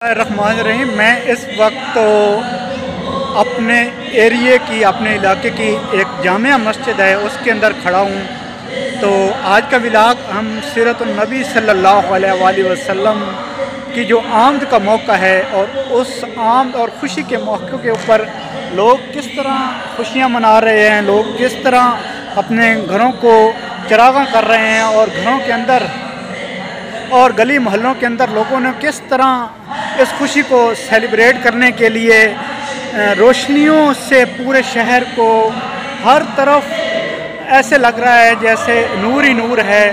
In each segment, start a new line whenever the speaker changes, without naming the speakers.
रहमान, मैं इस वक्त अपने एरिए की, अपने इलाके की एक जामिया मस्जिद है उसके अंदर खड़ा हूँ। तो आज का व्लॉग हम सीरत-उन-नबी सल्लल्लाहु अलैहि वसल्लम की जो आमद का मौका है और उस आमद और ख़ुशी के मौके के ऊपर लोग किस तरह खुशियाँ मना रहे हैं, लोग किस तरह अपने घरों को चरागां कर रहे हैं और घरों के अंदर और गली मोहल्लों के अंदर लोगों ने किस तरह इस खुशी को सेलिब्रेट करने के लिए रोशनियों से पूरे शहर को हर तरफ ऐसे लग रहा है जैसे नूर ही नूर है।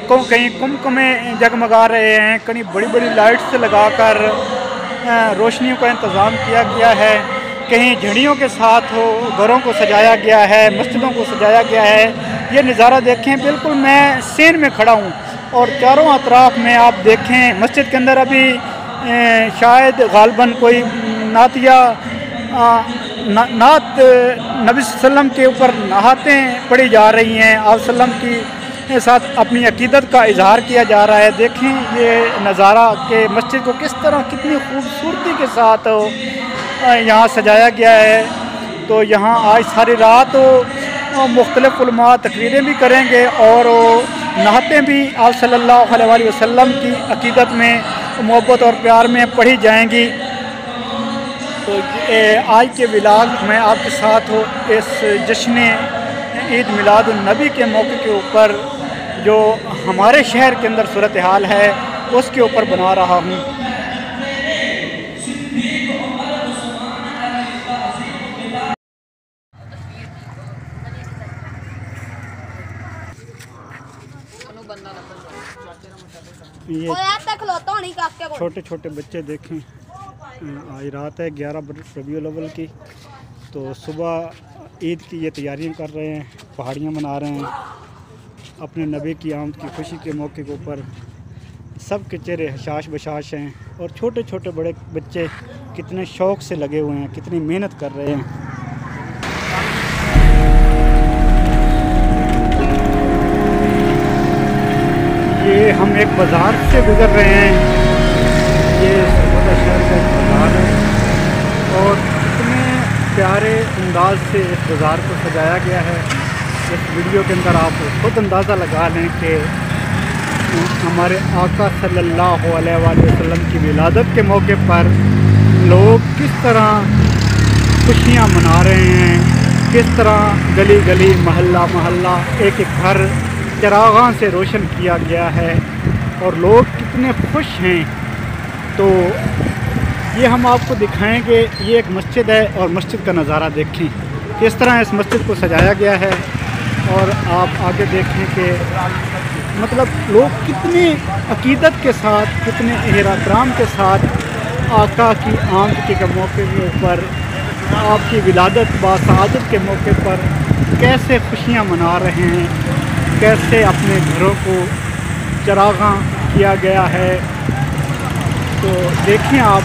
कहीं कुमकुमे जगमगा रहे हैं, कहीं बड़ी बड़ी लाइट्स लगाकर रोशनियों का इंतज़ाम किया गया है, कहीं झंडियों के साथ घरों को सजाया गया है, मस्जिदों को सजाया गया है। ये नज़ारा देखें, बिल्कुल मैं सीन में खड़ा हूँ और चारों अतराफ़ में आप देखें मस्जिद के अंदर अभी शायद गालबन कोई नातिया नात नबी सल्लम के ऊपर नहातें पढ़ी जा रही हैं। आप सल्लम की साथ अपनी अकीदत का इजहार किया जा रहा है। देखें ये नज़ारा कि मस्जिद को किस तरह कितनी खूबसूरती के साथ यहाँ सजाया गया है। तो यहाँ आज सारी रात मुख्तलिफ़ उलमा तकरीरें भी करेंगे और नहातें भी आप सल्लल्लाहु अलैहि वसल्लम की अकीदत में मोहब्बत और प्यार में पढ़ी जाएंगी। तो आज के व्लॉग में आपके साथ इस जश्न ईद मिलादुन्नबी के मौके के ऊपर जो हमारे शहर के अंदर सूरत हाल है उसके ऊपर बना रहा हूँ। ये छोटे छोटे बच्चे देखें, आज रात है 11 रबीउल अव्वल की, तो सुबह ईद की ये तैयारियां कर रहे हैं, पहाड़ियाँ मना रहे हैं अपने नबी की आमद की खुशी के मौके के ऊपर। सब के चेहरे हशाश बशाश हैं और छोटे छोटे बड़े बच्चे कितने शौक़ से लगे हुए हैं, कितनी मेहनत कर रहे हैं। ये हम एक बाज़ार से गुज़र रहे हैं, ये सरगोदा शहर का एक बाज़ार है और इतने प्यारे अंदाज से इस बाज़ार को सजाया गया है। इस वीडियो के अंदर आप खुद अंदाज़ा लगा लें कि हमारे आका सल्लल्लाहु अलैहि वसल्लम की विलादत के मौके पर लोग किस तरह खुशियाँ मना रहे हैं, किस तरह गली गली महल्ला महल्ला एक एक घर चरागां से रोशन किया गया है और लोग कितने खुश हैं। तो ये हम आपको दिखाएंगे। ये एक मस्जिद है और मस्जिद का नज़ारा देखें किस तरह इस मस्जिद को सजाया गया है और आप आगे देखें कि मतलब लोग कितने अकीदत के साथ, कितने एहतराम के साथ आका की आमद के मौके के ऊपर, आपकी विलादत बासआदत के मौके पर कैसे खुशियाँ मना रहे हैं, कैसे अपने घरों को चरागां किया गया है। तो देखें आप,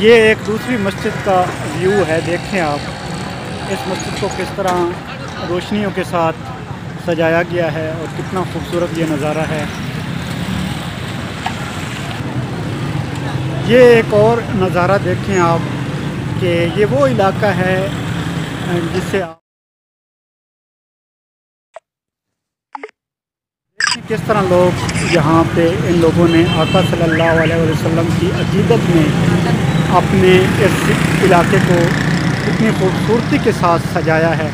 ये एक दूसरी मस्जिद का व्यू है। देखें आप इस मस्जिद को किस तरह रोशनियों के साथ सजाया गया है और कितना खूबसूरत ये नज़ारा है। ये एक और नज़ारा देखें आप कि ये वो इलाका है जिससे आप किस तरह लोग यहाँ पे इन लोगों ने आका सल्लल्लाहु अलैहि वसल्लम की अकीदत में अपने इस इलाके को कितनी खूबसूरती के साथ सजाया है।